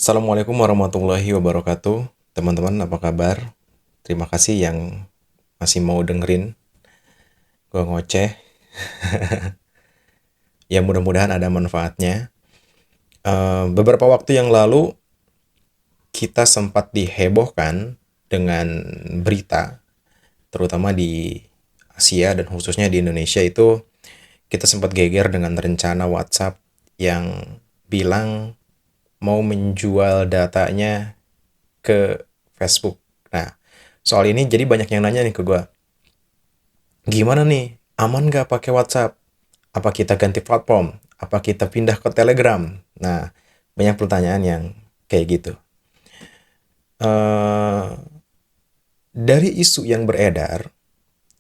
Assalamualaikum warahmatullahi wabarakatuh. Teman-teman, apa kabar? Terima kasih yang masih mau dengerin gue ngoceh. Ya mudah-mudahan ada manfaatnya. Beberapa waktu yang lalu kita sempat dihebohkan dengan berita, terutama di Asia dan khususnya di Indonesia itu kita sempat geger dengan rencana WhatsApp yang bilang mau menjual datanya ke Facebook. Nah, soal ini jadi banyak yang nanya nih ke gue, gimana nih? Aman nggak pakai WhatsApp? Apa kita ganti platform? Apa kita pindah ke Telegram? Nah, banyak pertanyaan yang kayak gitu. Eh dari isu yang beredar,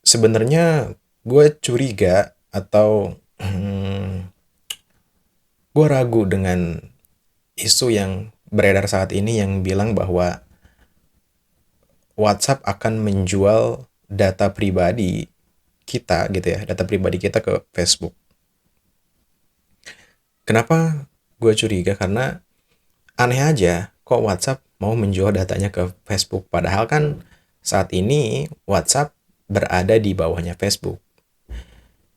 sebenarnya gue curiga atau gue ragu dengan isu yang beredar saat ini yang bilang bahwa WhatsApp akan menjual data pribadi kita gitu ya, data pribadi kita ke Facebook. Kenapa gue curiga? Karena aneh aja kok WhatsApp mau menjual datanya ke Facebook. Padahal kan saat ini WhatsApp berada di bawahnya Facebook.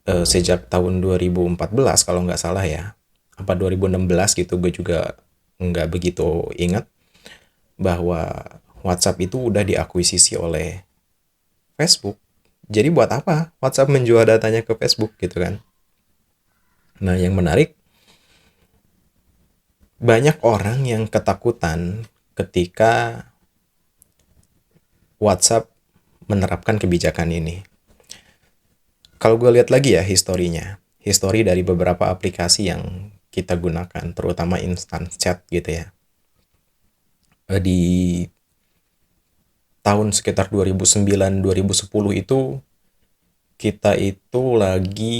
Sejak tahun 2014 kalau nggak salah ya. Apa 2016 gitu, gue juga nggak begitu ingat bahwa WhatsApp itu udah diakuisisi oleh Facebook. Jadi buat apa WhatsApp menjual datanya ke Facebook gitu kan? Nah, yang menarik, banyak orang yang ketakutan ketika WhatsApp menerapkan kebijakan ini. Kalau gue lihat lagi ya historinya, histori dari beberapa aplikasi yang kita gunakan, terutama instant chat gitu ya. Di tahun sekitar 2009-2010 itu, kita itu lagi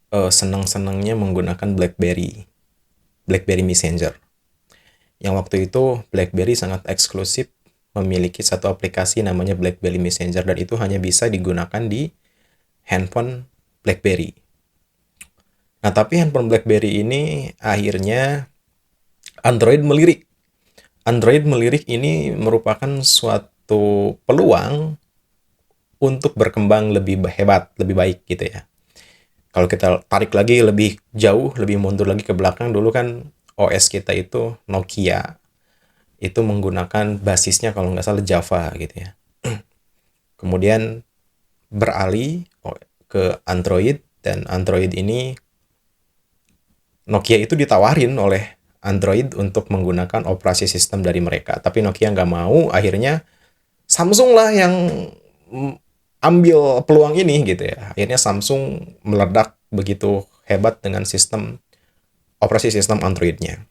senang-senangnya menggunakan BlackBerry Messenger. Yang waktu itu BlackBerry sangat eksklusif memiliki satu aplikasi namanya BlackBerry Messenger dan itu hanya bisa digunakan di handphone BlackBerry. Nah, tapi handphone BlackBerry ini akhirnya Android melirik. Android melirik ini merupakan suatu peluang untuk berkembang lebih hebat, lebih baik gitu ya. Kalau kita tarik lagi lebih jauh, lebih mundur lagi ke belakang, dulu kan OS kita itu Nokia. Itu menggunakan basisnya kalau nggak salah Java gitu ya. Kemudian beralih ke Android dan Android ini Nokia itu ditawarin oleh Android untuk menggunakan operasi sistem dari mereka. Tapi Nokia nggak mau, akhirnya Samsung lah yang ambil peluang ini gitu ya. Akhirnya Samsung meledak begitu hebat dengan sistem operasi sistem Androidnya.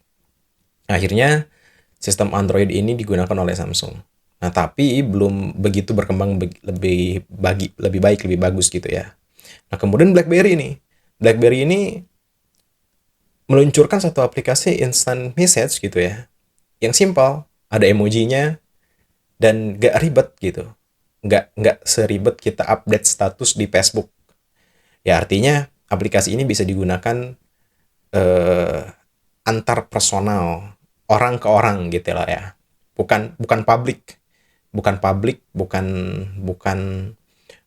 Akhirnya sistem Android ini digunakan oleh Samsung. Nah, tapi belum begitu berkembang lebih baik, lebih bagus gitu ya. Nah, kemudian BlackBerry nih. BlackBerry ini meluncurkan satu aplikasi instant message gitu ya. Yang simpel, ada emojinya dan gak ribet gitu. Nggak seribet kita update status di Facebook. Ya artinya aplikasi ini bisa digunakan eh, antar personal, orang ke orang gitu lah ya. Bukan bukan publik, bukan publik, bukan bukan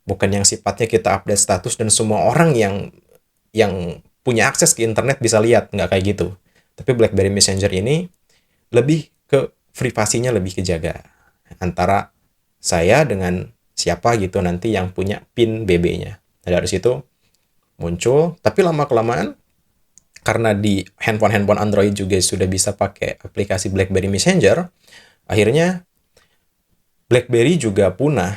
bukan yang sifatnya kita update status dan semua orang yang punya akses ke internet bisa lihat, nggak kayak gitu. Tapi BlackBerry Messenger ini lebih ke privasinya lebih kejaga antara saya dengan siapa gitu nanti yang punya PIN BB-nya. Nah, dari situ muncul, tapi lama-kelamaan karena di handphone-handphone Android juga sudah bisa pakai aplikasi BlackBerry Messenger, akhirnya BlackBerry juga punah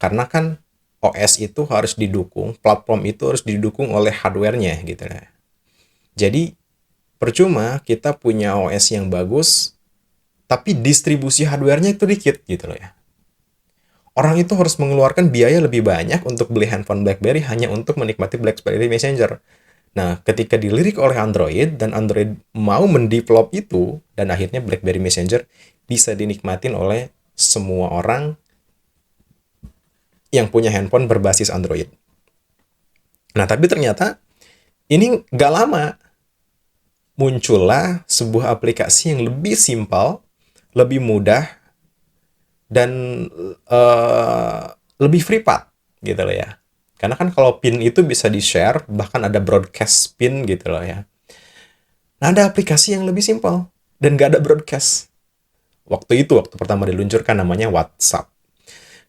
karena kan OS itu harus didukung, platform itu harus didukung oleh hardware-nya gitu ya. Jadi percuma kita punya OS yang bagus, tapi distribusi hardware-nya itu dikit gitu loh ya. Orang itu harus mengeluarkan biaya lebih banyak untuk beli handphone BlackBerry hanya untuk menikmati BlackBerry Messenger. Nah, ketika dilirik oleh Android dan Android mau mendevelop itu dan akhirnya BlackBerry Messenger bisa dinikmatin oleh semua orang yang punya handphone berbasis Android. Nah, tapi ternyata ini nggak lama. muncullah sebuah aplikasi yang lebih simpel, lebih mudah, dan eh, lebih privat gitu loh ya. Karena kan kalau pin itu bisa di-share, bahkan ada broadcast pin gitu loh ya. Nah, ada aplikasi yang lebih simpel dan gak ada broadcast. Waktu pertama diluncurkan namanya WhatsApp.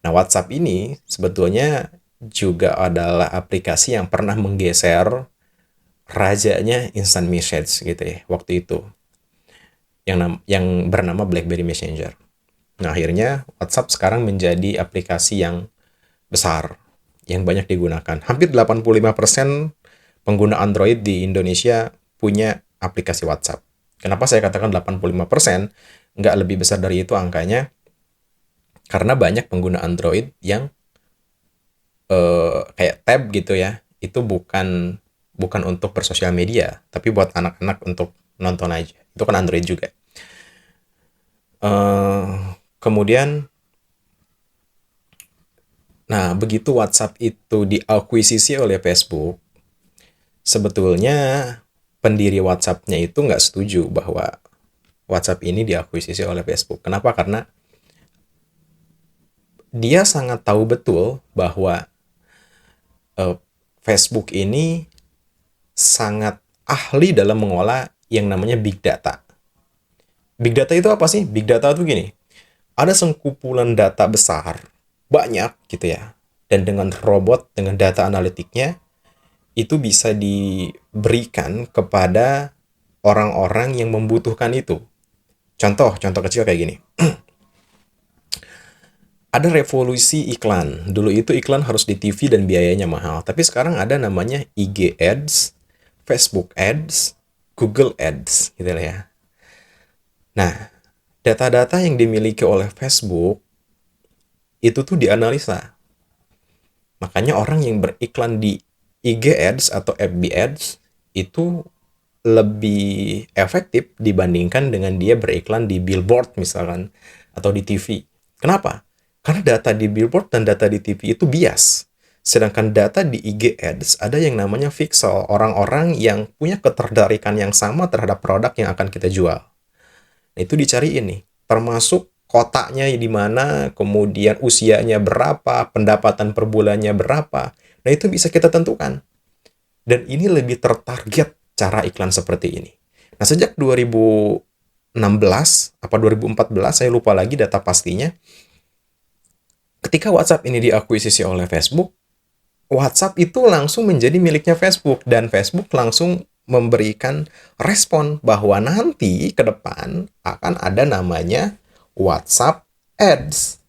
Nah, WhatsApp ini sebetulnya juga adalah aplikasi yang pernah menggeser rajanya instant message gitu ya waktu itu, yang bernama BlackBerry Messenger. Nah, akhirnya WhatsApp sekarang menjadi aplikasi yang besar, yang banyak digunakan. Hampir 85% pengguna Android di Indonesia punya aplikasi WhatsApp. Kenapa saya katakan 85%? Nggak lebih besar dari itu angkanya, karena banyak pengguna Android yang kayak tab gitu ya, itu bukan bukan untuk bersosial media, tapi buat anak-anak untuk nonton aja. Itu kan Android juga. Kemudian, nah begitu WhatsApp itu diakuisisi oleh Facebook, sebetulnya pendiri WhatsApp-nya itu nggak setuju bahwa WhatsApp ini diakuisisi oleh Facebook. Kenapa? Karena dia sangat tahu betul bahwa eh, Facebook ini sangat ahli dalam mengolah yang namanya big data. Big data itu apa sih? Big data itu gini, ada sengkumpulan data besar, banyak gitu ya. Dan dengan robot, dengan data analitiknya, itu bisa diberikan kepada orang-orang yang membutuhkan itu. Contoh kecil kayak gini. Ada revolusi iklan. Dulu itu iklan harus di TV dan biayanya mahal. Tapi sekarang ada namanya IG Ads, Facebook Ads, Google Ads gitu lah ya. Nah, data-data yang dimiliki oleh Facebook itu tuh dianalisa. Makanya orang yang beriklan di IG Ads atau FB Ads itu lebih efektif dibandingkan dengan dia beriklan di billboard misalkan atau di TV. Kenapa? Karena data di billboard dan data di TV itu bias. Sedangkan data di IG Ads ada yang namanya pixel, orang-orang yang punya ketertarikan yang sama terhadap produk yang akan kita jual. Nah, itu dicariin nih, termasuk kotaknya di mana, kemudian usianya berapa, pendapatan per bulannya berapa. Nah, itu bisa kita tentukan. Dan ini lebih tertarget cara iklan seperti ini. Nah, sejak 2016 apa 2014, saya lupa lagi data pastinya, ketika WhatsApp ini diakuisisi oleh Facebook, WhatsApp itu langsung menjadi miliknya Facebook dan Facebook langsung memberikan respon bahwa nanti ke depan akan ada namanya WhatsApp Ads.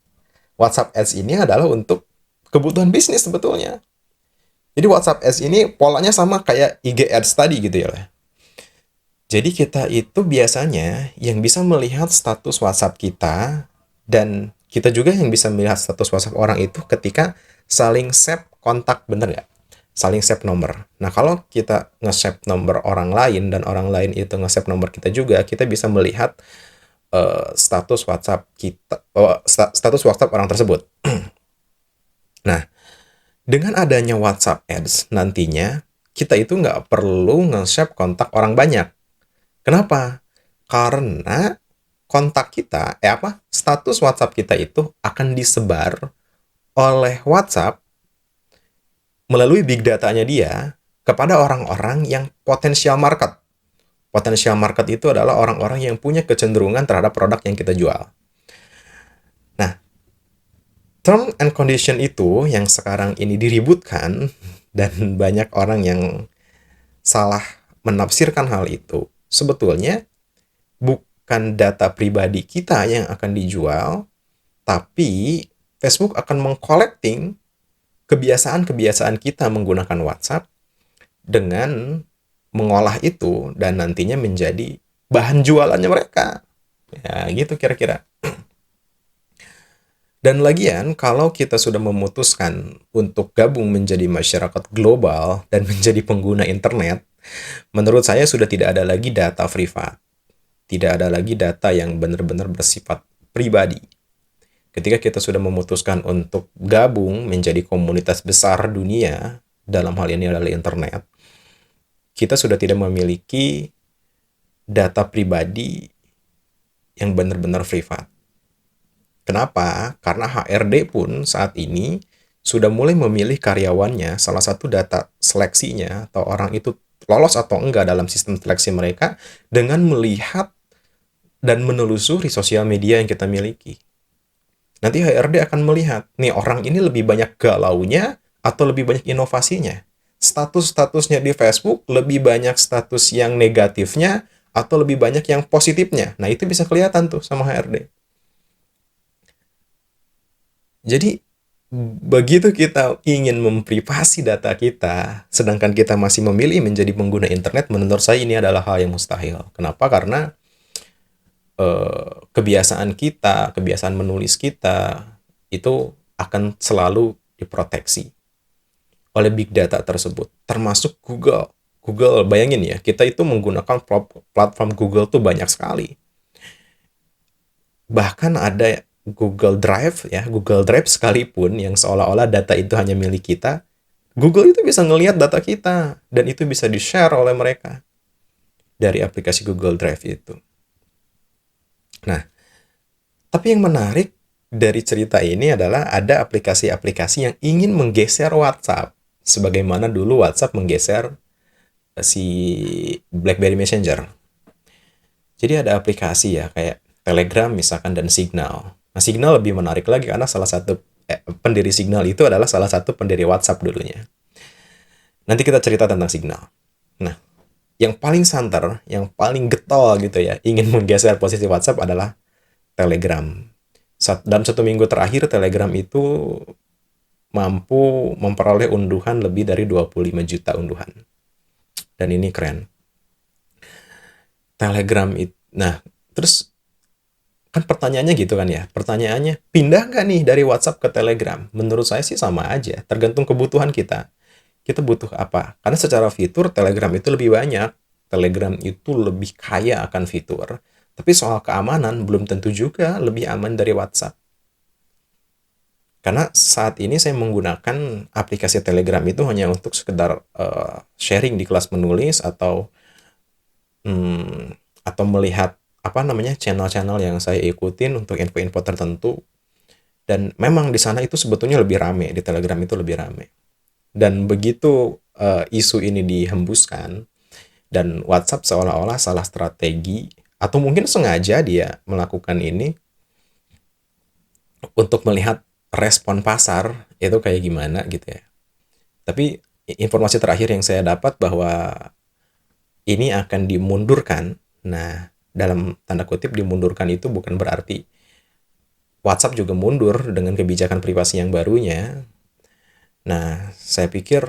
WhatsApp Ads ini adalah untuk kebutuhan bisnis sebetulnya. Jadi WhatsApp Ads ini polanya sama kayak IG Ads tadi gitu ya. Jadi kita itu biasanya yang bisa melihat status WhatsApp kita, dan kita juga yang bisa melihat status WhatsApp orang itu ketika saling save kontak, bener nggak? Saling save nomor. Nah, kalau kita nge-save nomor orang lain dan orang lain itu nge-save nomor kita juga, kita bisa melihat status WhatsApp kita, status WhatsApp orang tersebut. Nah, dengan adanya WhatsApp Ads nantinya, kita itu nggak perlu nge-save kontak orang banyak. Kenapa? Karena kontak kita, status WhatsApp kita itu akan disebar oleh WhatsApp melalui big datanya dia kepada orang-orang yang potensial market. Potensial market itu adalah orang-orang yang punya kecenderungan terhadap produk yang kita jual. Nah, term and condition itu yang sekarang ini diributkan dan banyak orang yang salah menafsirkan hal itu. Sebetulnya bukan data pribadi kita yang akan dijual, tapi Facebook akan mengcollecting kebiasaan-kebiasaan kita menggunakan WhatsApp dengan mengolah itu dan nantinya menjadi bahan jualannya mereka. Ya, gitu kira-kira. Dan lagian, kalau kita sudah memutuskan untuk gabung menjadi masyarakat global dan menjadi pengguna internet, menurut saya sudah tidak ada lagi data privat. Tidak ada lagi data yang benar-benar bersifat pribadi. Ketika kita sudah memutuskan untuk gabung menjadi komunitas besar dunia, dalam hal ini adalah internet, kita sudah tidak memiliki data pribadi yang benar-benar privat. Kenapa? Karena HRD pun saat ini sudah mulai memilih karyawannya, salah satu data seleksinya atau orang itu lolos atau enggak dalam sistem seleksi mereka dengan melihat dan menelusuri sosial media yang kita miliki. Nanti HRD akan melihat, nih orang ini lebih banyak galaunya atau lebih banyak inovasinya. Status-statusnya di Facebook lebih banyak status yang negatifnya atau lebih banyak yang positifnya. Nah, itu bisa kelihatan tuh sama HRD. Jadi, begitu kita ingin memprivasi data kita, sedangkan kita masih memilih menjadi pengguna internet, menurut saya ini adalah hal yang mustahil. Kenapa? Karena kebiasaan kita, kebiasaan menulis kita, itu akan selalu diproteksi oleh big data tersebut, termasuk Google. Google, bayangin ya, kita itu menggunakan platform Google tuh banyak sekali. Bahkan ada Google Drive ya, Google Drive sekalipun yang seolah-olah data itu hanya milik kita, Google itu bisa ngelihat data kita dan itu bisa di-share oleh mereka dari aplikasi Google Drive itu. Nah, tapi yang menarik dari cerita ini adalah ada aplikasi-aplikasi yang ingin menggeser WhatsApp sebagaimana dulu WhatsApp menggeser si BlackBerry Messenger. Jadi ada aplikasi ya kayak Telegram misalkan dan Signal. Nah, Signal lebih menarik lagi karena salah satu pendiri Signal itu adalah salah satu pendiri WhatsApp dulunya. Nanti kita cerita tentang Signal. Nah, yang paling santer, yang paling getol gitu ya, ingin menggeser posisi WhatsApp adalah Telegram. Dalam 1 minggu terakhir, Telegram itu mampu memperoleh unduhan lebih dari 25 juta unduhan. Dan ini keren. Telegram itu, nah, terus kan pertanyaannya gitu kan ya, pertanyaannya pindah nggak nih dari WhatsApp ke Telegram? Menurut saya sih sama aja, tergantung kebutuhan kita. Kita butuh apa? Karena secara fitur Telegram itu lebih banyak, Telegram itu lebih kaya akan fitur. Tapi soal keamanan belum tentu juga lebih aman dari WhatsApp. Karena saat ini saya menggunakan aplikasi Telegram itu hanya untuk sekedar sharing di kelas menulis atau melihat apa namanya channel-channel yang saya ikutin untuk info-info tertentu. Dan memang di sana itu sebetulnya lebih rame, di Telegram itu lebih rame. Dan begitu isu ini dihembuskan dan WhatsApp seolah-olah salah strategi atau mungkin sengaja dia melakukan ini untuk melihat respon pasar itu kayak gimana gitu ya. Tapi informasi terakhir yang saya dapat bahwa ini akan dimundurkan. Nah, dalam tanda kutip dimundurkan itu bukan berarti WhatsApp juga mundur dengan kebijakan privasi yang barunya. Nah, saya pikir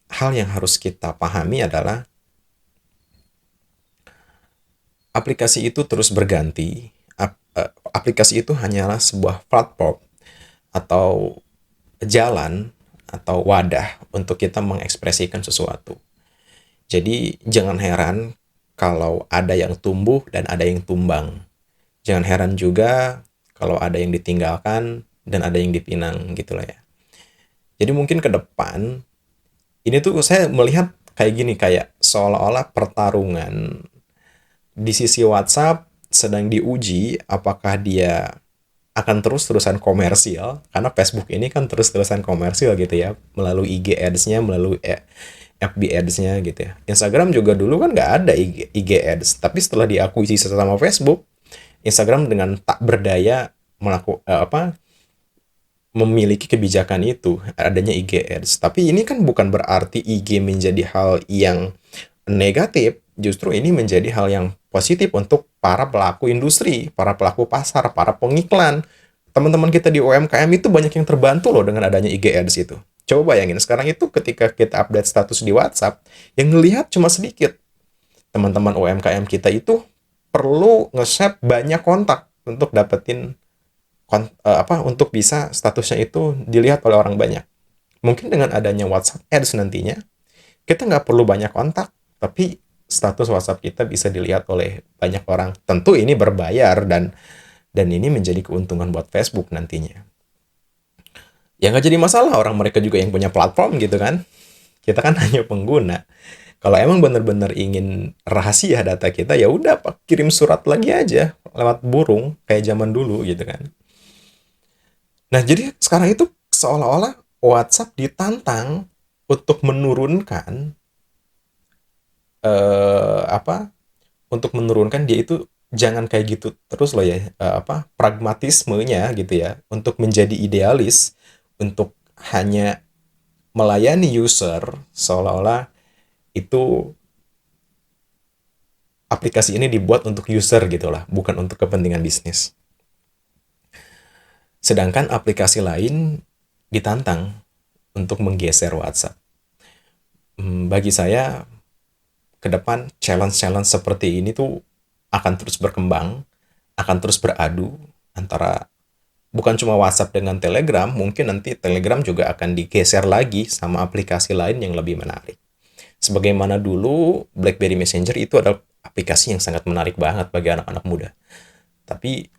hal yang harus kita pahami adalah aplikasi itu terus berganti. Aplikasi itu hanyalah sebuah platform atau jalan atau wadah untuk kita mengekspresikan sesuatu. Jadi jangan heran kalau ada yang tumbuh dan ada yang tumbang. Jangan heran juga kalau ada yang ditinggalkan dan ada yang dipinang gitu lah ya. Jadi mungkin ke depan ini tuh saya melihat kayak gini, kayak seolah-olah pertarungan di sisi WhatsApp sedang diuji apakah dia akan terus-terusan komersial, karena Facebook ini kan terus-terusan komersial gitu ya, melalui IG Ads-nya, melalui FB Ads-nya gitu ya. Instagram juga dulu kan nggak ada IG Ads, tapi setelah diakuisisi sama Facebook, Instagram dengan tak berdaya memiliki kebijakan itu, adanya IG Ads. Tapi ini kan bukan berarti IG menjadi hal yang negatif, justru ini menjadi hal yang positif untuk para pelaku industri, para pelaku pasar, para pengiklan. Teman-teman kita di UMKM itu banyak yang terbantu loh dengan adanya IG Ads itu. Coba bayangin, sekarang itu ketika kita update status di WhatsApp, yang ngelihat cuma sedikit. Teman-teman UMKM kita itu perlu nge-save banyak kontak untuk dapetin untuk bisa statusnya itu dilihat oleh orang banyak. Mungkin dengan adanya WhatsApp Ads nantinya, kita nggak perlu banyak kontak, tapi status WhatsApp kita bisa dilihat oleh banyak orang. Tentu ini berbayar dan ini menjadi keuntungan buat Facebook nantinya. Ya nggak jadi masalah, orang mereka juga yang punya platform gitu kan. Kita kan hanya pengguna. Kalau emang benar-benar ingin rahasia data kita, ya udah Pak, kirim surat lagi aja lewat burung kayak zaman dulu gitu kan. Nah, jadi sekarang itu seolah-olah WhatsApp ditantang untuk menurunkan apa? Untuk menurunkan dia itu jangan kayak gitu terus loh ya, pragmatismenya gitu ya, untuk menjadi idealis, untuk hanya melayani user seolah-olah itu aplikasi ini dibuat untuk user gitu lah, bukan untuk kepentingan bisnis. Sedangkan aplikasi lain ditantang untuk menggeser WhatsApp. Bagi saya ke depan challenge-challenge seperti ini tuh akan terus berkembang, akan terus beradu antara bukan cuma WhatsApp dengan Telegram, mungkin nanti Telegram juga akan digeser lagi sama aplikasi lain yang lebih menarik. Sebagaimana dulu BlackBerry Messenger itu adalah aplikasi yang sangat menarik banget bagi anak-anak muda. Tapi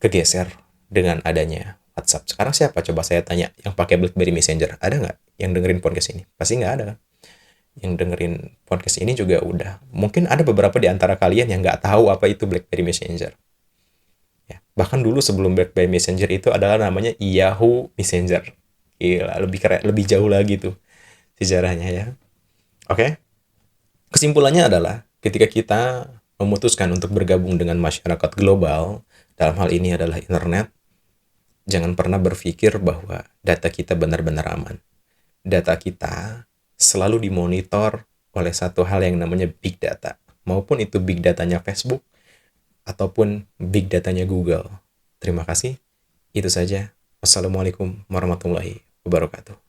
kegeser dengan adanya WhatsApp. Sekarang siapa coba saya tanya yang pakai BlackBerry Messenger? Ada nggak yang dengerin podcast ini? Pasti nggak ada kan? Yang dengerin podcast ini juga udah. Mungkin ada beberapa di antara kalian yang nggak tahu apa itu BlackBerry Messenger. Ya, bahkan dulu sebelum BlackBerry Messenger itu adalah namanya Yahoo Messenger. Gila, lebih keren, lebih jauh lagi tuh sejarahnya ya. Oke, kesimpulannya adalah ketika kita memutuskan untuk bergabung dengan masyarakat global, dalam hal ini adalah internet, jangan pernah berpikir bahwa data kita benar-benar aman. Data kita selalu dimonitor oleh satu hal yang namanya big data. Maupun itu big datanya Facebook, ataupun big datanya Google. Terima kasih. Itu saja. Wassalamualaikum warahmatullahi wabarakatuh.